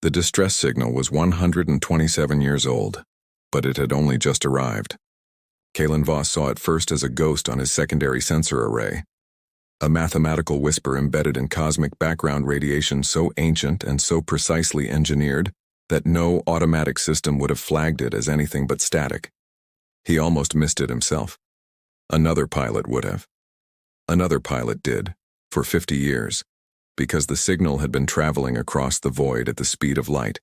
The distress signal was 127 years old, but it had only just arrived. Kalen Voss saw it first as a ghost on his secondary sensor array, a mathematical whisper embedded in cosmic background radiation so ancient and so precisely engineered that no automatic system would have flagged it as anything but static. He almost missed it himself. Another pilot would have. Another pilot did, for 50 years, because the signal had been traveling across the void at the speed of light,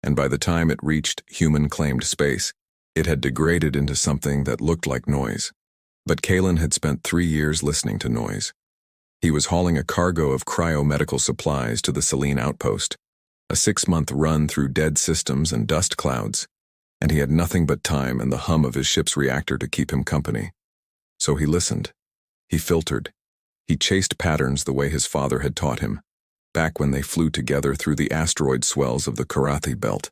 and by the time it reached human-claimed space, it had degraded into something that looked like noise. But Kalen had spent 3 years listening to noise. He was hauling a cargo of cryo-medical supplies to the Selene outpost, a 6-month run through dead systems and dust clouds, and he had nothing but time and the hum of his ship's reactor to keep him company. So he listened. He filtered. He chased patterns the way his father had taught him, back when they flew together through the asteroid swells of the Karathi belt.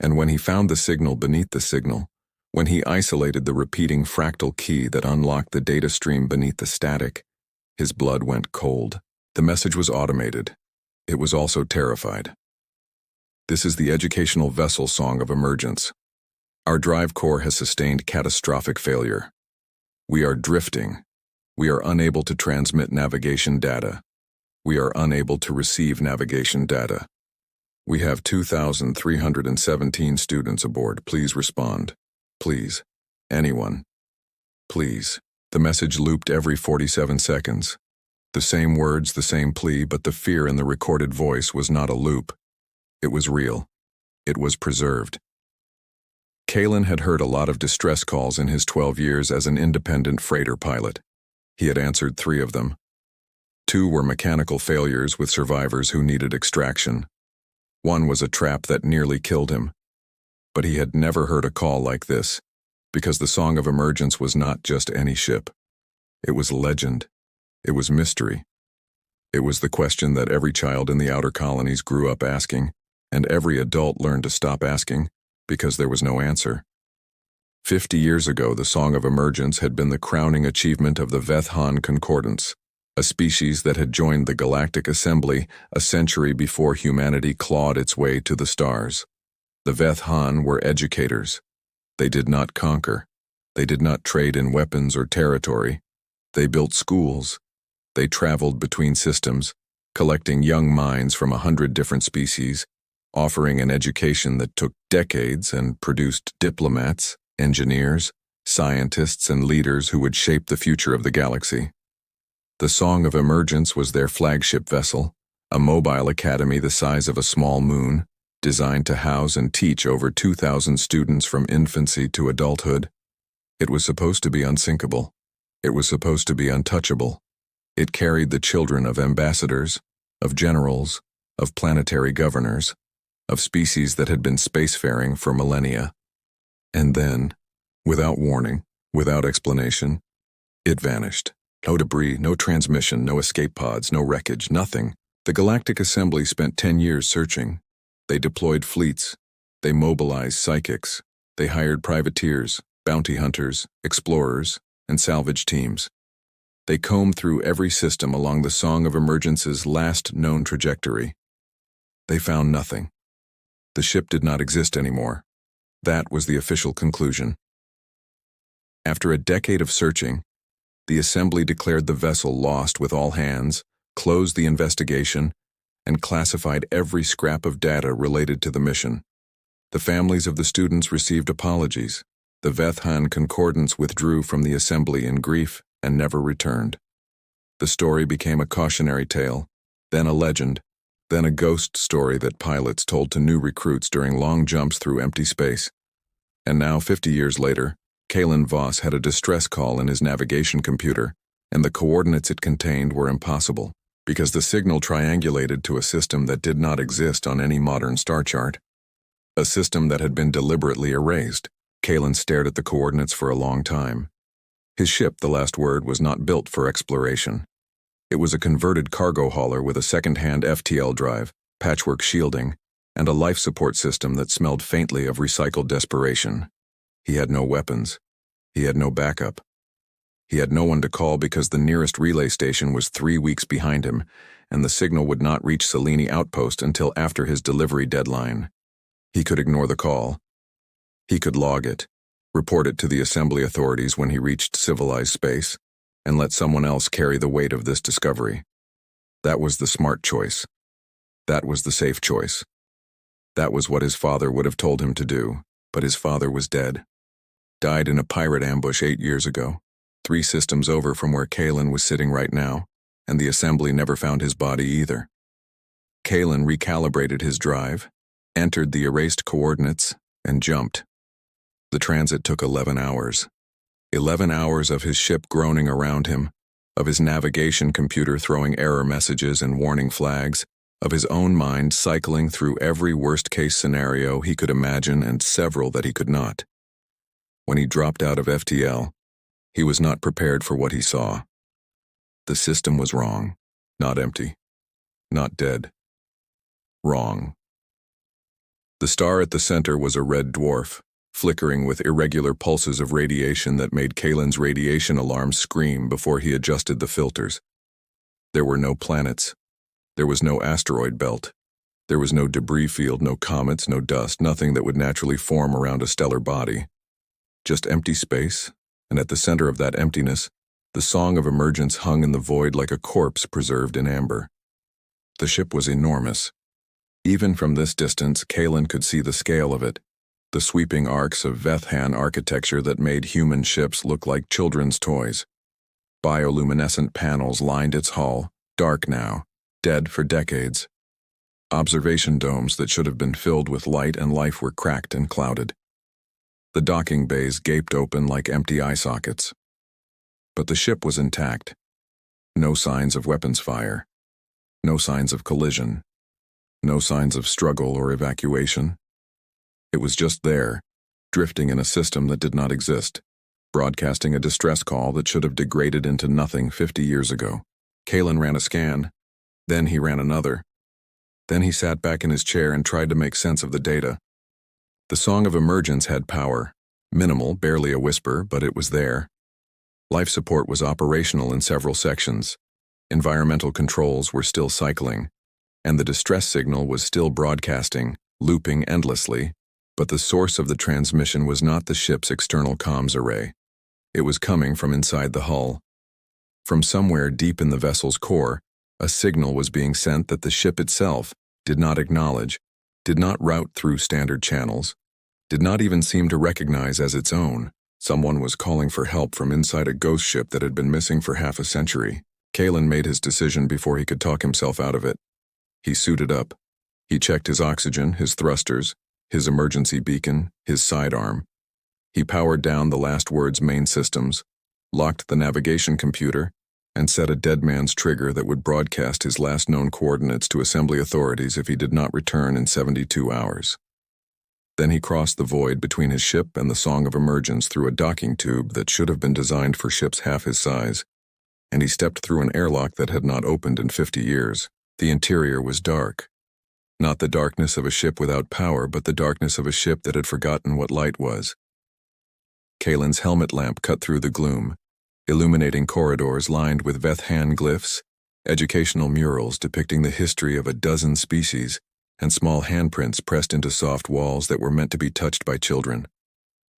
And when he found the signal beneath the signal, when he isolated the repeating fractal key that unlocked the data stream beneath the static, his blood went cold. The message was automated. It was also terrified. This is the educational vessel song of emergence. Our drive core has sustained catastrophic failure. We are drifting. We are unable to transmit navigation data. We are unable to receive navigation data. We have 2,317 students aboard. Please respond. Please. Anyone. Please. The message looped every 47 seconds. The same words, the same plea, but the fear in the recorded voice was not a loop. It was real. It was preserved. Kalen had heard a lot of distress calls in his 12 years as an independent freighter pilot. He had answered 3 of them. 2 were mechanical failures with survivors who needed extraction. 1 was a trap that nearly killed him. But he had never heard a call like this, because the Song of Emergence was not just any ship. It was legend. It was mystery. It was the question that every child in the outer colonies grew up asking, and every adult learned to stop asking, because there was no answer. 50 years ago, the Song of Emergence had been the crowning achievement of the Veth-Han Concordance, a species that had joined the Galactic Assembly a century before humanity clawed its way to the stars. The Veth-Han were educators. They did not conquer. They did not trade in weapons or territory. They built schools. They traveled between systems, collecting young minds from 100 different species, offering an education that took decades and produced diplomats, engineers, scientists, and leaders who would shape the future of the galaxy. The Song of Emergence was their flagship vessel, a mobile academy the size of a small moon, designed to house and teach over 2,000 students from infancy to adulthood. It was supposed to be unsinkable. It was supposed to be untouchable. It carried the children of ambassadors, of generals, of planetary governors, of species that had been spacefaring for millennia. And then, without warning, without explanation, it vanished. No debris, no transmission, no escape pods, no wreckage, nothing. The Galactic Assembly spent 10 years searching. They deployed fleets. They mobilized psychics. They hired privateers, bounty hunters, explorers, and salvage teams. They combed through every system along the Song of Emergence's last known trajectory. They found nothing. The ship did not exist anymore. That was the official conclusion. After a decade of searching, the Assembly declared the vessel lost with all hands, closed the investigation, and classified every scrap of data related to the mission. The families of the students received apologies. The Veth-Han Concordance withdrew from the Assembly in grief and never returned. The story became a cautionary tale, then a legend, then a ghost story that pilots told to new recruits during long jumps through empty space. And now, 50 years later, Kalen Voss had a distress call in his navigation computer, and the coordinates it contained were impossible, because the signal triangulated to a system that did not exist on any modern star chart. A system that had been deliberately erased. Kalen stared at the coordinates for a long time. His ship, the Last Word, was not built for exploration. It was a converted cargo hauler with a second-hand FTL drive, patchwork shielding, and a life support system that smelled faintly of recycled desperation. He had no weapons. He had no backup. He had no one to call because the nearest relay station was 3 weeks behind him, and the signal would not reach Selene Outpost until after his delivery deadline. He could ignore the call. He could log it, report it to the assembly authorities when he reached civilized space, and let someone else carry the weight of this discovery. That was the smart choice. That was the safe choice. That was what his father would have told him to do, but his father was dead. Died in a pirate ambush 8 years ago, 3 systems over from where Kalen was sitting right now, and the assembly never found his body either. Kalen recalibrated his drive, entered the erased coordinates, and jumped. The transit took 11 hours. 11 hours of his ship groaning around him, of his navigation computer throwing error messages and warning flags, of his own mind cycling through every worst-case scenario he could imagine and several that he could not. When he dropped out of FTL, he was not prepared for what he saw. The system was wrong, not empty, not dead. Wrong. The star at the center was a red dwarf, flickering with irregular pulses of radiation that made Kalen's radiation alarm scream before he adjusted the filters. There were no planets. There was no asteroid belt. There was no debris field, no comets, no dust, nothing that would naturally form around a stellar body. Just empty space, and at the center of that emptiness, the song of emergence hung in the void like a corpse preserved in amber. The ship was enormous. Even from this distance, Kalen could see the scale of it, the sweeping arcs of Vethan architecture that made human ships look like children's toys. Bioluminescent panels lined its hull, dark now, dead for decades. Observation domes that should have been filled with light and life were cracked and clouded. The docking bays gaped open like empty eye sockets. But the ship was intact. No signs of weapons fire. No signs of collision. No signs of struggle or evacuation. It was just there, drifting in a system that did not exist, broadcasting a distress call that should have degraded into nothing 50 years ago. Kalen ran a scan. Then he ran another. Then he sat back in his chair and tried to make sense of the data. The song of emergence had power. Minimal, barely a whisper, but it was there. Life support was operational in several sections. Environmental controls were still cycling, and the distress signal was still broadcasting, looping endlessly, but the source of the transmission was not the ship's external comms array. It was coming from inside the hull. From somewhere deep in the vessel's core, a signal was being sent that the ship itself did not acknowledge, did not route through standard channels, did not even seem to recognize as its own. Someone was calling for help from inside a ghost ship that had been missing for half a century. Kalen made his decision before he could talk himself out of it. He suited up. He checked his oxygen, his thrusters, his emergency beacon, his sidearm. He powered down the last word's main systems, locked the navigation computer, and set a dead man's trigger that would broadcast his last known coordinates to assembly authorities if he did not return in 72 hours. Then he crossed the void between his ship and the song of emergence through a docking tube that should have been designed for ships half his size, and he stepped through an airlock that had not opened in 50 years. The interior was dark. Not the darkness of a ship without power, but the darkness of a ship that had forgotten what light was. Kalen's helmet lamp cut through the gloom, illuminating corridors lined with Vethan glyphs, educational murals depicting the history of a dozen species, and small handprints pressed into soft walls that were meant to be touched by children.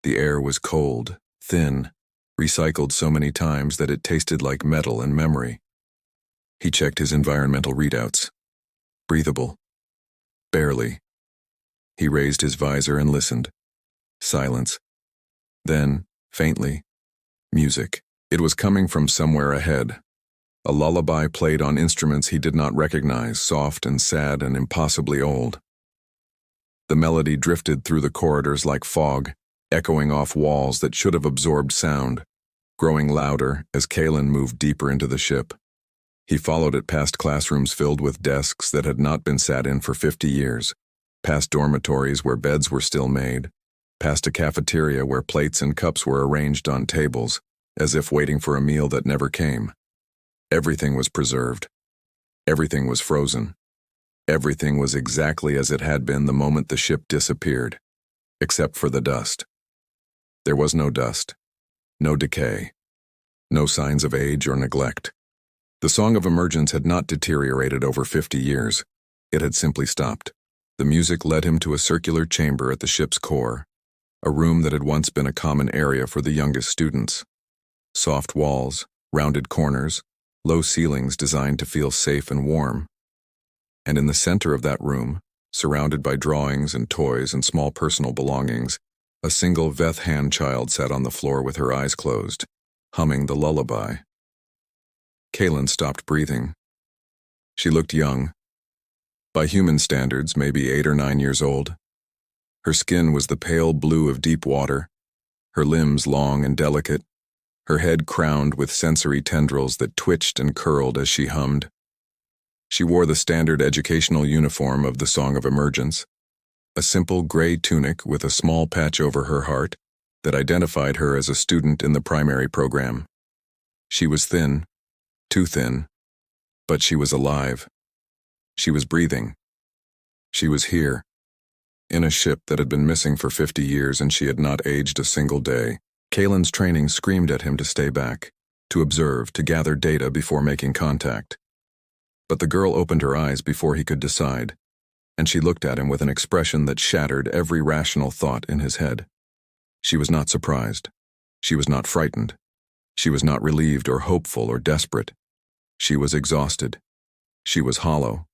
The air was cold, thin, recycled so many times that it tasted like metal and memory. He checked his environmental readouts. Breathable. Barely. He raised his visor and listened. Silence. Then, faintly, music. It was coming from somewhere ahead. A lullaby played on instruments he did not recognize, soft and sad and impossibly old. The melody drifted through the corridors like fog, echoing off walls that should have absorbed sound, growing louder as Kalen moved deeper into the ship. He followed it past classrooms filled with desks that had not been sat in for 50 years, past dormitories where beds were still made, past a cafeteria where plates and cups were arranged on tables, as if waiting for a meal that never came. Everything was preserved. Everything was frozen. Everything was exactly as it had been the moment the ship disappeared, except for the dust. There was no dust, no decay, No signs of age or neglect. The song of emergence had not deteriorated over 50 years. It had simply stopped. The music led him to a circular chamber at the ship's core, a room that had once been a common area for the youngest students. Soft walls, rounded corners, low ceilings designed to feel safe and warm. And in the center of that room, surrounded by drawings and toys and small personal belongings, a single Veth-hand child sat on the floor with her eyes closed, humming the lullaby. Kaylin stopped breathing. She looked young. By human standards, maybe 8 or 9 years old. Her skin was the pale blue of deep water, her limbs long and delicate, her head crowned with sensory tendrils that twitched and curled as she hummed. She wore the standard educational uniform of the Song of Emergence, a simple gray tunic with a small patch over her heart that identified her as a student in the primary program. She was thin, too thin, but she was alive. She was breathing. She was here, in a ship that had been missing for 50 years and she had not aged a single day. Kaylin's training screamed at him to stay back, to observe, to gather data before making contact. But the girl opened her eyes before he could decide, and she looked at him with an expression that shattered every rational thought in his head. She was not surprised. She was not frightened. She was not relieved or hopeful or desperate. She was exhausted. She was hollow.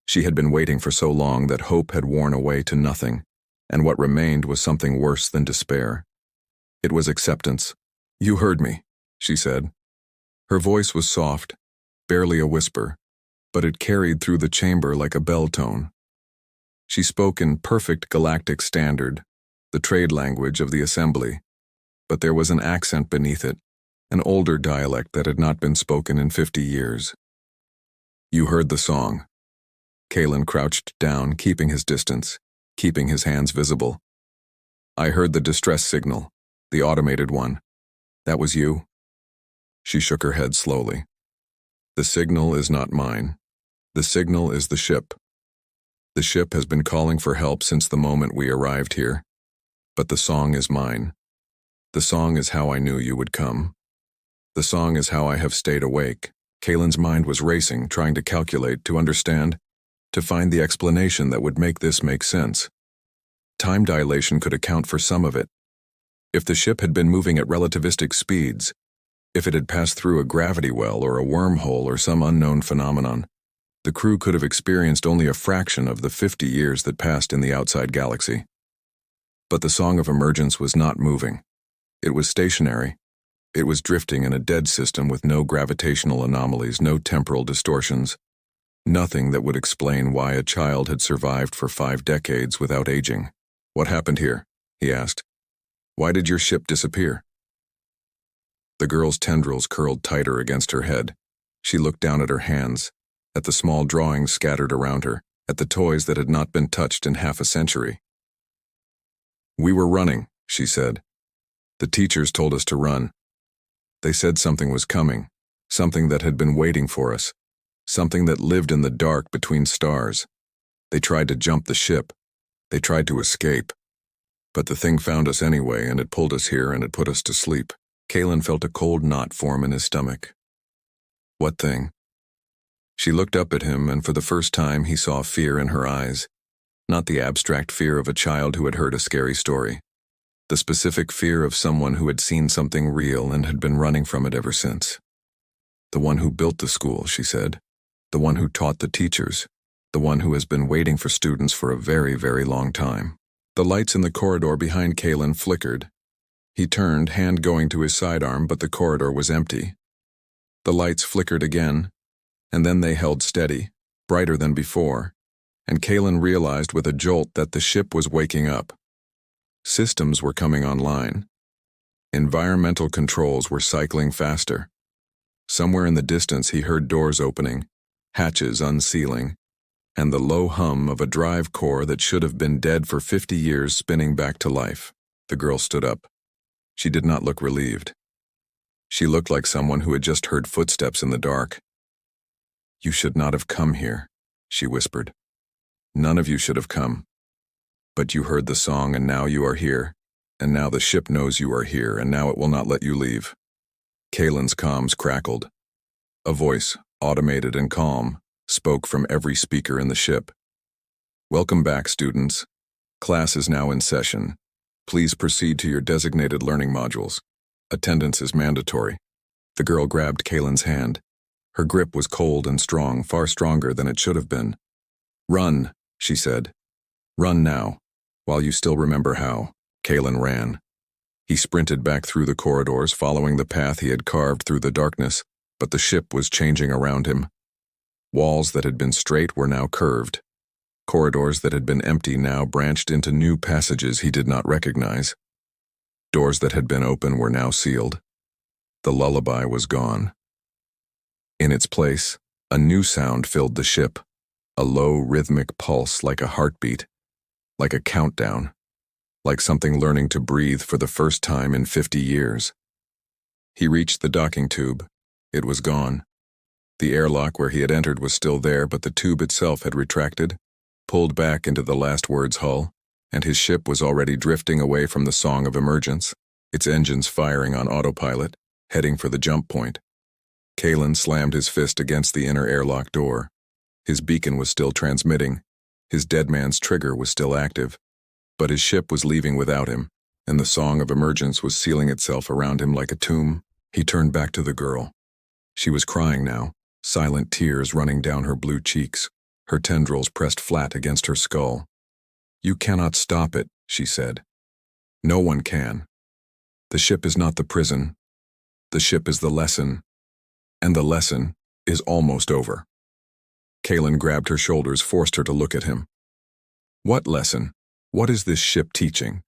She had been waiting for so long that hope had worn away to nothing, and what remained was something worse than despair. It was acceptance. "You heard me," she said. Her voice was soft, barely a whisper, but it carried through the chamber like a bell tone. She spoke in perfect galactic standard, the trade language of the assembly, but there was an accent beneath it, an older dialect that had not been spoken in 50 years. "You heard the song." Kaylin crouched down, keeping his distance, keeping his hands visible. "I heard the distress signal, the automated one. That was you?" She shook her head slowly. "The signal is not mine. The signal is the ship. The ship has been calling for help since the moment we arrived here. But the song is mine. The song is how I knew you would come. The song is how I have stayed awake." Kaylin's mind was racing, trying to calculate, to understand, to find the explanation that would make this make sense. Time dilation could account for some of it. If the ship had been moving at relativistic speeds, if it had passed through a gravity well or a wormhole or some unknown phenomenon, the crew could have experienced only a fraction of the 50 years that passed in the outside galaxy. But the Song of Emergence was not moving. It was stationary. It was drifting in a dead system with no gravitational anomalies, no temporal distortions, nothing that would explain why a child had survived for 5 decades without aging. "What happened here?" he asked. "Why did your ship disappear?" The girl's tendrils curled tighter against her head. She looked down at her hands, at the small drawings scattered around her, at the toys that had not been touched in half a century. "We were running," she said. "The teachers told us to run. They said something was coming, something that had been waiting for us, something that lived in the dark between stars. They tried to jump the ship. They tried to escape. But the thing found us anyway, and it pulled us here and it put us to sleep." Kaylin felt a cold knot form in his stomach. "What thing?" She looked up at him, and for the first time he saw fear in her eyes. Not the abstract fear of a child who had heard a scary story. The specific fear of someone who had seen something real and had been running from it ever since. "The one who built the school," she said. "The one who taught the teachers. The one who has been waiting for students for a very, very long time." The lights in the corridor behind Kaylin flickered. He turned, hand going to his sidearm, but the corridor was empty. The lights flickered again, and then they held steady, brighter than before, and Kaylin realized with a jolt that the ship was waking up. Systems were coming online. Environmental controls were cycling faster. Somewhere in the distance he heard doors opening, hatches unsealing, and the low hum of a drive core that should have been dead for 50 years spinning back to life. The girl stood up. She did not look relieved. She looked like someone who had just heard footsteps in the dark. "You should not have come here," she whispered. "None of you should have come. But you heard the song, and now you are here, and now the ship knows you are here, and now it will not let you leave." Kalen's comms crackled. A voice, automated and calm, spoke from every speaker in the ship. "Welcome back, students. Class is now in session. Please proceed to your designated learning modules. Attendance is mandatory." The girl grabbed Kalen's hand. Her grip was cold and strong, far stronger than it should have been. "Run," she said. "Run now, while you still remember how." Kalen ran. He sprinted back through the corridors, following the path he had carved through the darkness, but the ship was changing around him. Walls that had been straight were now curved. Corridors that had been empty now branched into new passages he did not recognize. Doors that had been open were now sealed. The lullaby was gone. In its place, a new sound filled the ship, a low rhythmic pulse like a heartbeat, like a countdown, like something learning to breathe for the first time in 50 years. He reached the docking tube. It was gone. The airlock where he had entered was still there, but the tube itself had retracted, pulled back into the last word's hull, and his ship was already drifting away from the song of emergence, its engines firing on autopilot, heading for the jump point. Kalen slammed his fist against the inner airlock door. His beacon was still transmitting. His dead man's trigger was still active. But his ship was leaving without him, and the song of emergence was sealing itself around him like a tomb. He turned back to the girl. She was crying now, silent tears running down her blue cheeks, her tendrils pressed flat against her skull. "You cannot stop it," she said. "No one can. The ship is not the prison. The ship is the lesson. And the lesson is almost over." Kalen grabbed her shoulders, forced her to look at him. "What lesson? What is this ship teaching?"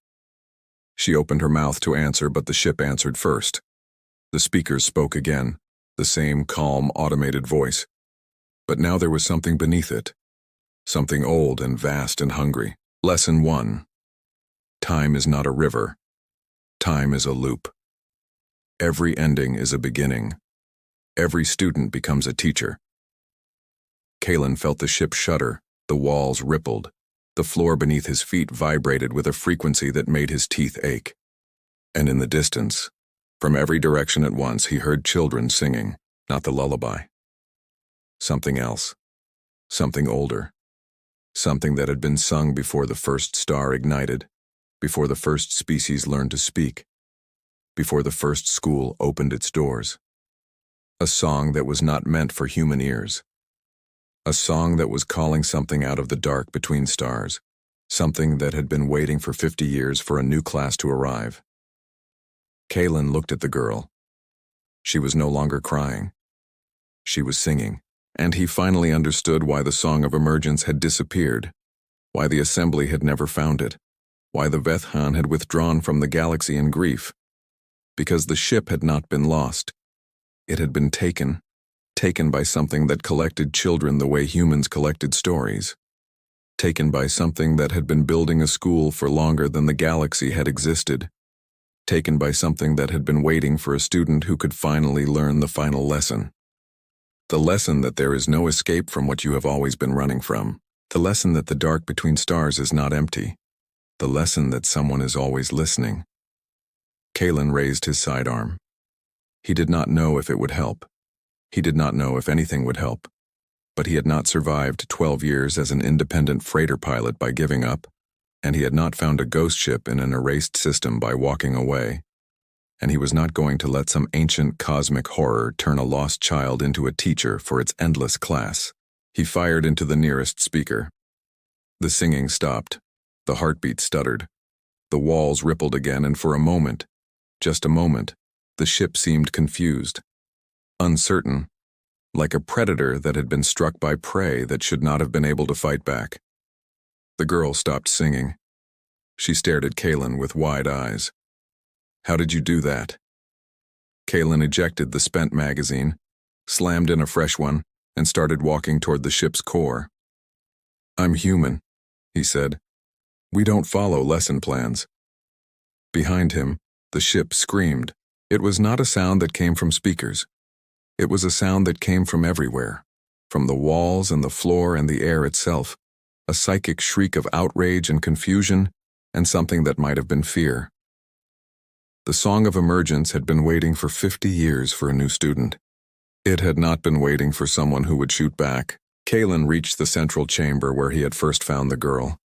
She opened her mouth to answer, but the ship answered first. The speakers spoke again, the same calm, automated voice. But now there was something beneath it. Something old and vast and hungry. Lesson 1. Time is not a river. Time is a loop. Every ending is a beginning. Every student becomes a teacher. Kalen felt the ship shudder, the walls rippled. The floor beneath his feet vibrated with a frequency that made his teeth ache. And in the distance, from every direction at once, he heard children singing, not the lullaby. Something else. Something older. Something that had been sung before the first star ignited, before the first species learned to speak, before the first school opened its doors. A song that was not meant for human ears. A song that was calling something out of the dark between stars, something that had been waiting for 50 years for a new class to arrive. Kalen looked at the girl. She was no longer crying. She was singing, and he finally understood why the song of emergence had disappeared, why the assembly had never found it, why the Vethan had withdrawn from the galaxy in grief. Because the ship had not been lost. It had been taken by something that collected children the way humans collected stories. Taken by something that had been building a school for longer than the galaxy had existed. Taken by something that had been waiting for a student who could finally learn the final lesson. The lesson that there is no escape from what you have always been running from. The lesson that the dark between stars is not empty. The lesson that someone is always listening. Kalen raised his sidearm. He did not know if it would help. He did not know if anything would help. But he had not survived 12 years as an independent freighter pilot by giving up, and he had not found a ghost ship in an erased system by walking away. And he was not going to let some ancient cosmic horror turn a lost child into a teacher for its endless class. He fired into the nearest speaker. The singing stopped. The heartbeat stuttered. The walls rippled again, and for a moment, just a moment, the ship seemed confused. Uncertain, like a predator that had been struck by prey that should not have been able to fight back. The girl stopped singing. She stared at Kalen with wide eyes. "How did you do that?" Kalen ejected the spent magazine, slammed in a fresh one, and started walking toward the ship's core. "I'm human," he said. "We don't follow lesson plans." Behind him, the ship screamed. It was not a sound that came from speakers. It was a sound that came from everywhere, from the walls and the floor and the air itself, a psychic shriek of outrage and confusion, and something that might have been fear. The Song of Emergence had been waiting for 50 years for a new student. It had not been waiting for someone who would shoot back. Kalen reached the central chamber where he had first found the girl.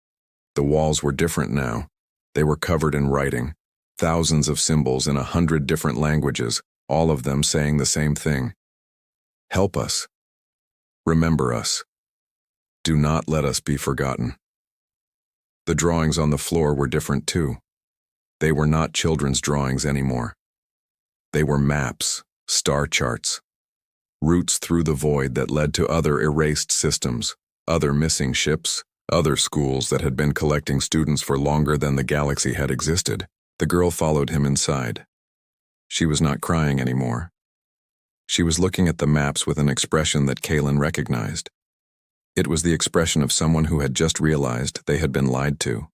The walls were different now. They were covered in writing, thousands of symbols in 100 different languages, all of them saying the same thing. Help us. Remember us. Do not let us be forgotten. The drawings on the floor were different too. They were not children's drawings anymore. They were maps, star charts, routes through the void that led to other erased systems, other missing ships, other schools that had been collecting students for longer than the galaxy had existed. The girl followed him inside. She was not crying anymore. She was looking at the maps with an expression that Kalen recognized. It was the expression of someone who had just realized they had been lied to.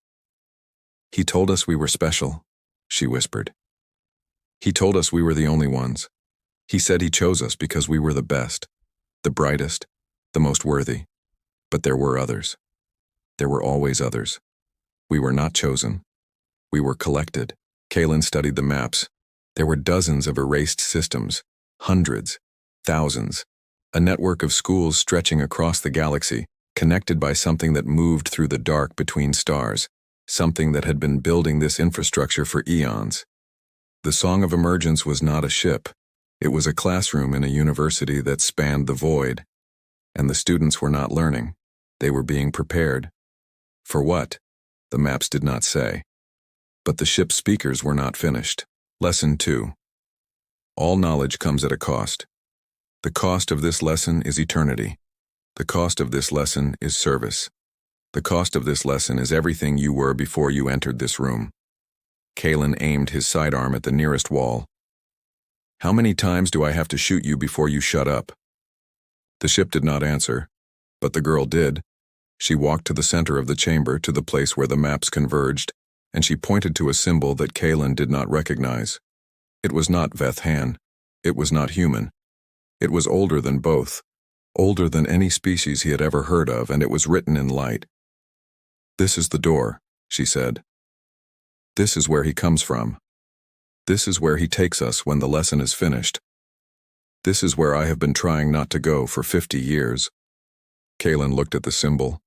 He told us we were special, she whispered. He told us we were the only ones. He said he chose us because we were the best, the brightest, the most worthy. But there were others. There were always others. We were not chosen. We were collected. Kalen studied the maps. There were dozens of erased systems, hundreds, thousands, a network of schools stretching across the galaxy, connected by something that moved through the dark between stars, something that had been building this infrastructure for eons. The Song of Emergence was not a ship. It was a classroom in a university that spanned the void. And the students were not learning. They were being prepared. For what? The maps did not say. But the ship's speakers were not finished. Lesson 2. All knowledge comes at a cost. The cost of this lesson is eternity. The cost of this lesson is service. The cost of this lesson is everything you were before you entered this room. Kalen aimed his sidearm at the nearest wall. How many times do I have to shoot you before you shut up? The ship did not answer, but the girl did. She walked to the center of the chamber, to the place where the maps converged, and she pointed to a symbol that Kalen did not recognize. It was not Vethan. It was not human. It was older than both, older than any species he had ever heard of, and it was written in light. This is the door, she said. This is where he comes from. This is where he takes us when the lesson is finished. This is where I have been trying not to go for 50 years. Kalen looked at the symbol.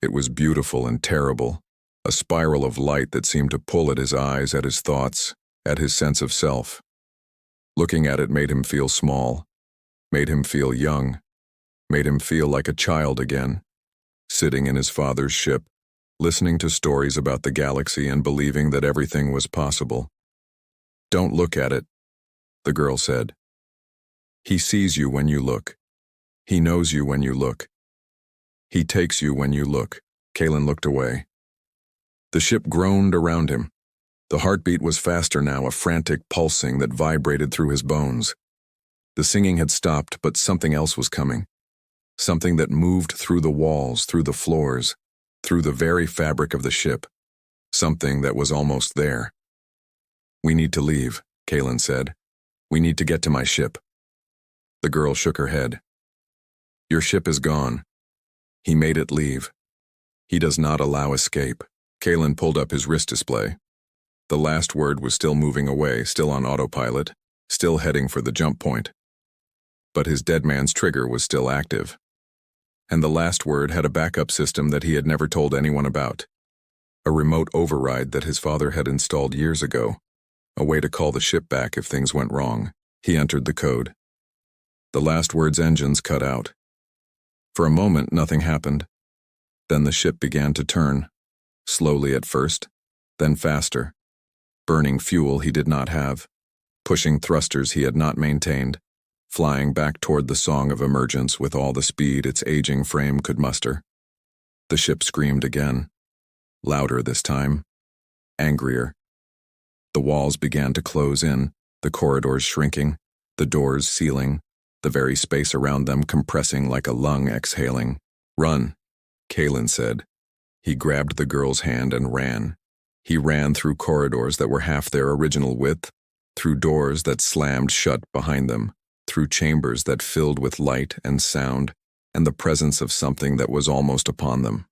It was beautiful and terrible, a spiral of light that seemed to pull at his eyes, at his thoughts, at his sense of self. Looking at it made him feel small, made him feel young, made him feel like a child again, sitting in his father's ship, listening to stories about the galaxy and believing that everything was possible. Don't look at it, the girl said. He sees you when you look. He knows you when you look. He takes you when you look. Kalen looked away. The ship groaned around him. The heartbeat was faster now, a frantic pulsing that vibrated through his bones. The singing had stopped, but something else was coming. Something that moved through the walls, through the floors, through the very fabric of the ship. Something that was almost there. We need to leave, Kalen said. We need to get to my ship. The girl shook her head. Your ship is gone. He made it leave. He does not allow escape. Kalen pulled up his wrist display. The last word was still moving away, still on autopilot, still heading for the jump point. But his dead man's trigger was still active. And the last word had a backup system that he had never told anyone about. A remote override that his father had installed years ago. A way to call the ship back if things went wrong. He entered the code. The last word's engines cut out. For a moment, nothing happened. Then the ship began to turn. Slowly at first, then faster. Burning fuel he did not have. Pushing thrusters he had not maintained. Flying back toward the Song of Emergence with all the speed its aging frame could muster. The ship screamed again. Louder this time. Angrier. The walls began to close in, the corridors shrinking, the doors sealing, the very space around them compressing like a lung exhaling. Run, Kalen said. He grabbed the girl's hand and ran. He ran through corridors that were half their original width, through doors that slammed shut behind them, through chambers that filled with light and sound and the presence of something that was almost upon them.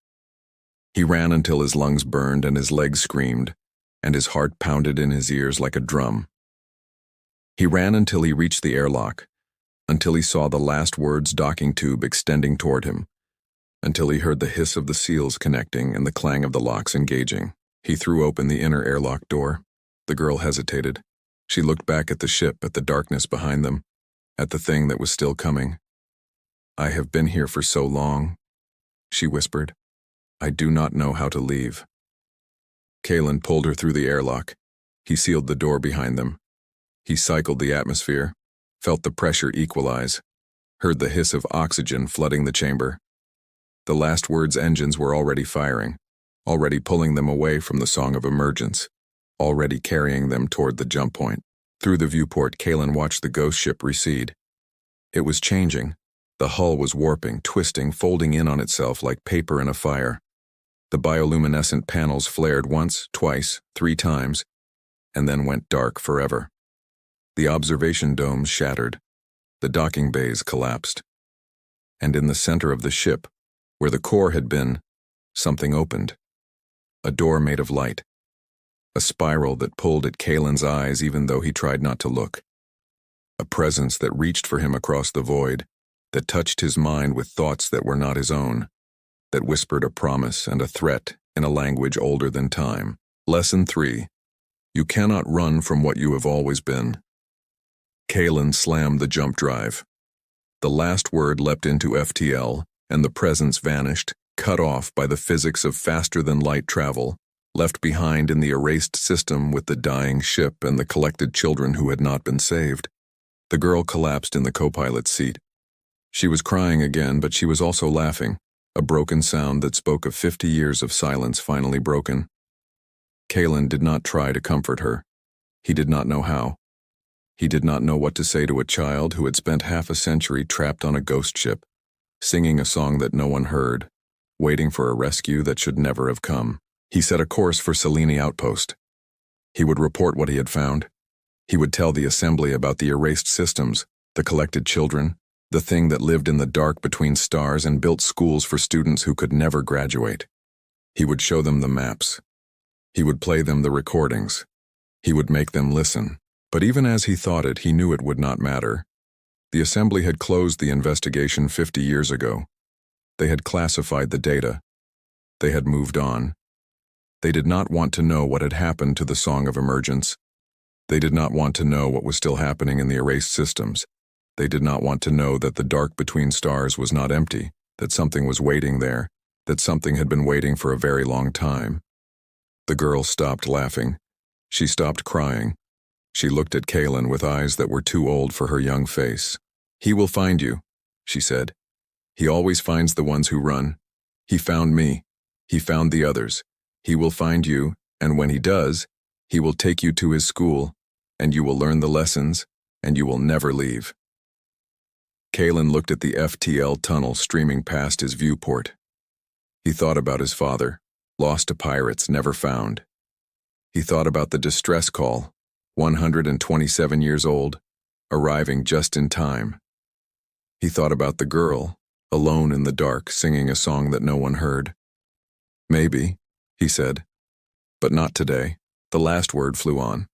He ran until his lungs burned and his legs screamed. and his heart pounded in his ears like a drum. He ran until he reached the airlock, until he saw the last word's docking tube extending toward him, until he heard the hiss of the seals connecting and the clang of the locks engaging. He threw open the inner airlock door. The girl hesitated. She looked back at the ship, at the darkness behind them, at the thing that was still coming. "I have been here for so long," she whispered. "I do not know how to leave." Kalen pulled her through the airlock. He sealed the door behind them. He cycled the atmosphere, felt the pressure equalize, heard the hiss of oxygen flooding the chamber. The last word's engines were already firing, already pulling them away from the song of emergence, already carrying them toward the jump point. Through the viewport, Kalen watched the ghost ship recede. It was changing. The hull was warping, twisting, folding in on itself like paper in a fire. The bioluminescent panels flared once, twice, 3 times, and then went dark forever. The observation domes shattered. The docking bays collapsed. And in the center of the ship, where the core had been, something opened. A door made of light. A spiral that pulled at Kalen's eyes even though he tried not to look. A presence that reached for him across the void, that touched his mind with thoughts that were not his own, that whispered a promise and a threat in a language older than time. Lesson 3. You cannot run from what you have always been. Kalen slammed the jump drive. The last word leapt into FTL, and the presence vanished, cut off by the physics of faster-than-light travel, left behind in the erased system with the dying ship and the collected children who had not been saved. The girl collapsed in the co-pilot's seat. She was crying again, but she was also laughing, a broken sound that spoke of 50 years of silence finally broken. Kalen did not try to comfort her. He did not know how. He did not know what to say to a child who had spent half a century trapped on a ghost ship, singing a song that no one heard, waiting for a rescue that should never have come. He set a course for Selene Outpost. He would report what he had found. He would tell the assembly about the erased systems, the collected children, the thing that lived in the dark between stars and built schools for students who could never graduate. He would show them the maps. He would play them the recordings. He would make them listen. But even as he thought it, he knew it would not matter. The assembly had closed the investigation 50 years ago. They had classified the data. They had moved on. They did not want to know what had happened to the Song of Emergence. They did not want to know what was still happening in the erased systems. They did not want to know that the dark between stars was not empty, that something was waiting there, that something had been waiting for a very long time. The girl stopped laughing. She stopped crying. She looked at Kalen with eyes that were too old for her young face. "He will find you," she said. "He always finds the ones who run. He found me. He found the others. He will find you, and when he does, he will take you to his school, and you will learn the lessons, and you will never leave." Kalen looked at the FTL tunnel streaming past his viewport. He thought about his father, lost to pirates, never found. He thought about the distress call, 127 years old, arriving just in time. He thought about the girl, alone in the dark, singing a song that no one heard. "Maybe," he said, "but not today." The last word flew on.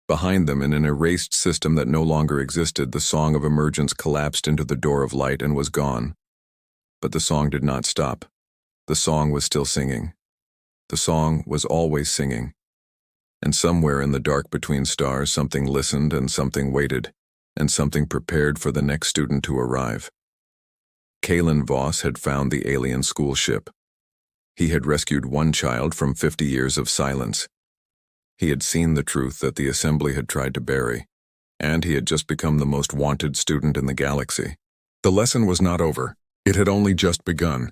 Behind them, in an erased system that no longer existed, the Song of Emergence collapsed into the door of light and was gone. But the song did not stop. The song was still singing. The song was always singing. And somewhere in the dark between stars, something listened and something waited, and something prepared for the next student to arrive. Kalen Voss had found the alien school ship. He had rescued one child from 50 years of silence. He had seen the truth that the assembly had tried to bury, and he had just become the most wanted student in the galaxy. The lesson was not over. It had only just begun.